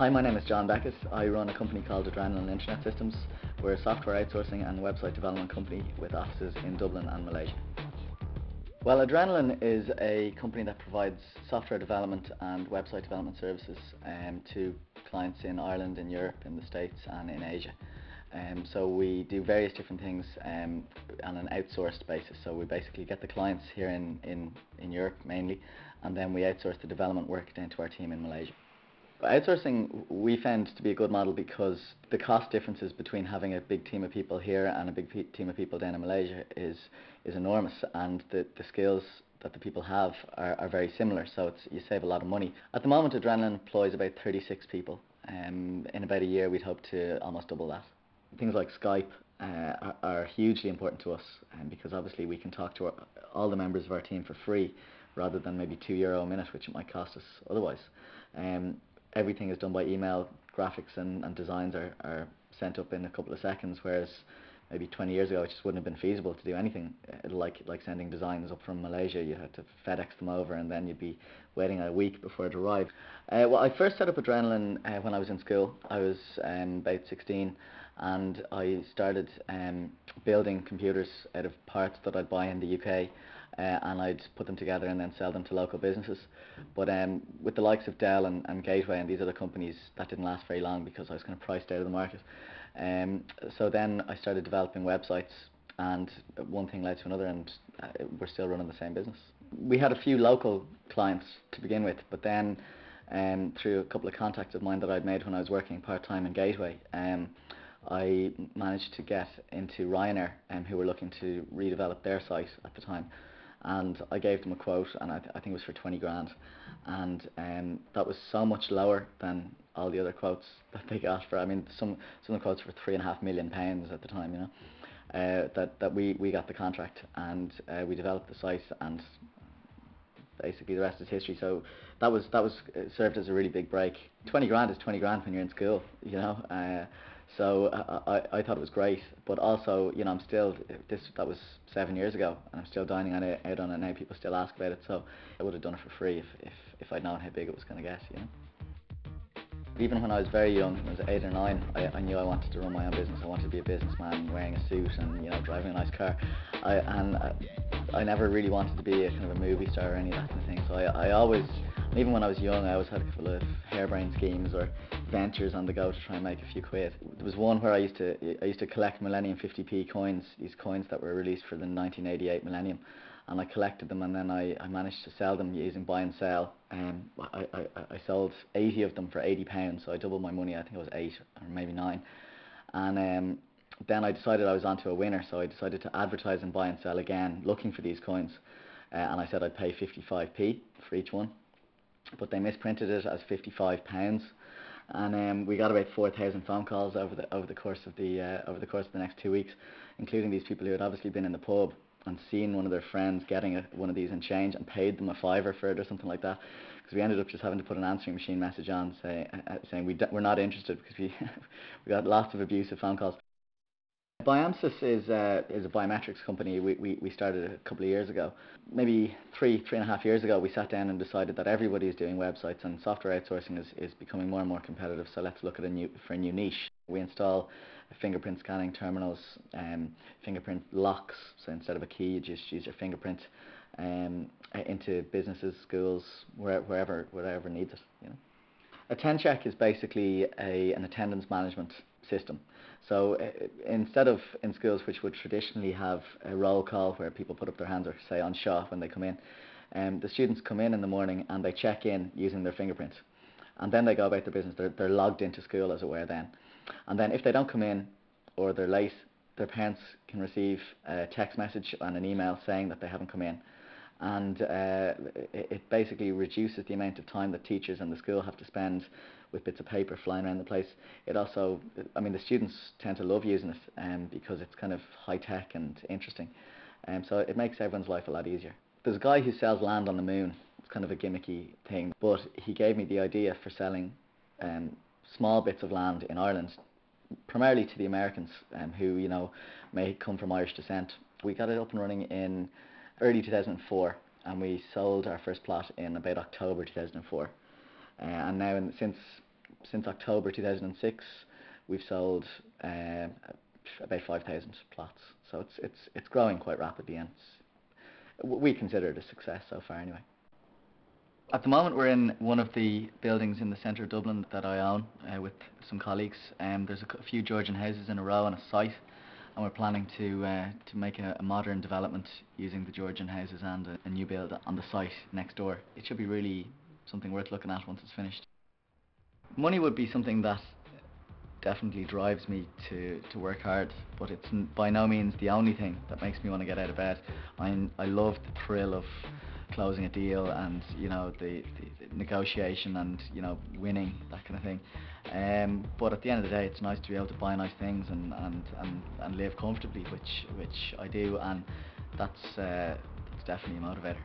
Hi, my name is John Beckett. I run a company called Adrenaline Internet Systems. We're a software outsourcing and website development company with offices in Dublin and Malaysia. Well, Adrenaline is a company that provides software development and website development services to clients in Ireland, in Europe, in the States and in Asia. So we do various different things on an outsourced basis. So we basically get the clients here in Europe mainly, and then we outsource the development work down to our team in Malaysia. Outsourcing we found to be a good model because the cost differences between having a big team of people here and a big team of people down in Malaysia is enormous, and the skills that the people have are very similar, so you save a lot of money. At the moment, Adrenaline employs about 36 people. In about a year we'd hope to almost double that. Things like Skype are hugely important to us, because obviously we can talk to all the members of our team for free rather than maybe €2 a minute, which it might cost us otherwise. Everything is done by email. Graphics and designs are sent up in a couple of seconds, whereas maybe 20 years ago it just wouldn't have been feasible to do anything like sending designs up from Malaysia. You had to FedEx them over and then you'd be waiting a week before it arrived. Well, I first set up Adrenaline when I was in school. I was about 16, and I started building computers out of parts that I'd buy in the UK. And I'd put them together and then sell them to local businesses. But with the likes of Dell and Gateway and these other companies, that didn't last very long because I was kind of priced out of the market. So then I started developing websites, and one thing led to another, and we're still running the same business. We had a few local clients to begin with, but then through a couple of contacts of mine that I'd made when I was working part-time in Gateway, I managed to get into Ryanair, who were looking to redevelop their site at the time. And I gave them a quote, and I think it was for 20 grand, and that was so much lower than all the other quotes that they got for. I mean, some of the quotes were £3.5 million at the time, you know. That we got the contract, and we developed the site, and basically the rest is history. So that was served as a really big break. 20 grand is 20 grand when you're in school, you know. So I thought it was great, but also, you know, that was 7 years ago, and I'm still dining out on it now. People still ask about it, so I would have done it for free if I'd known how big it was going to get, you know. Even when I was very young, when I was 8 or 9, I knew I wanted to run my own business. I wanted to be a businessman, wearing a suit and, you know, driving a nice car. I never really wanted to be a kind of a movie star or any of that kind of thing. So I always, even when I was young, I always had a couple of harebrained schemes or ventures on the go to try and make a few quid. There was one where I used to collect Millennium 50p coins, these coins that were released for the 1988 Millennium, and I collected them, and then I managed to sell them using buy and sell. I sold 80 of them for £80, so I doubled my money. I think it was 8 or maybe 9, and then I decided I was onto a winner, so I decided to advertise and buy and sell again, looking for these coins, and I said I'd pay 55p for each one, but they misprinted it as £55. And we got about 4,000 phone calls over the course of the next 2 weeks, including these people who had obviously been in the pub and seen one of their friends getting one of these in change and paid them a fiver for it or something like that. Because we ended up just having to put an answering machine message on saying we're not interested, because we got lots of abusive phone calls. Biamsys is a biometrics company we started a couple of years ago. Maybe three and a half years ago, we sat down and decided that everybody is doing websites, and software outsourcing is becoming more and more competitive, so let's look at a new niche. We install fingerprint scanning terminals, fingerprint locks, so instead of a key you just use your fingerprint, into businesses, schools, wherever needs it, you know. AttendCheck is basically an attendance management system. So instead of in schools, which would traditionally have a roll call where people put up their hands or say on shot when they come in, the students come in the morning and they check in using their fingerprint, and then they go about their business. They're logged into school, as it were, then. And then if they don't come in or they're late, their parents can receive a text message and an email saying that they haven't come in. And it basically reduces the amount of time that teachers and the school have to spend with bits of paper flying around the place. It also, I mean, the students tend to love using it because it's kind of high tech and interesting, so it makes everyone's life a lot easier. There's a guy who sells land on the moon. It's kind of a gimmicky thing, but he gave me the idea for selling small bits of land in Ireland, primarily to the Americans, who, you know, may come from Irish descent. We got it up and running in early 2004, and we sold our first plot in about October 2004. And now, since since October 2006, we've sold about 5,000 plots. So it's growing quite rapidly, and we consider it a success so far anyway. At the moment we're in one of the buildings in the centre of Dublin that I own with some colleagues. There's a few Georgian houses in a row on a site, and we're planning to make a modern development using the Georgian houses and a new build on the site next door. It should be really something worth looking at once it's finished. Money would be something that definitely drives me to work hard, but it's by no means the only thing that makes me want to get out of bed. I love the thrill of closing a deal and the negotiation and winning, that kind of thing. But at the end of the day, it's nice to be able to buy nice things and live comfortably, which I do, and that's definitely a motivator.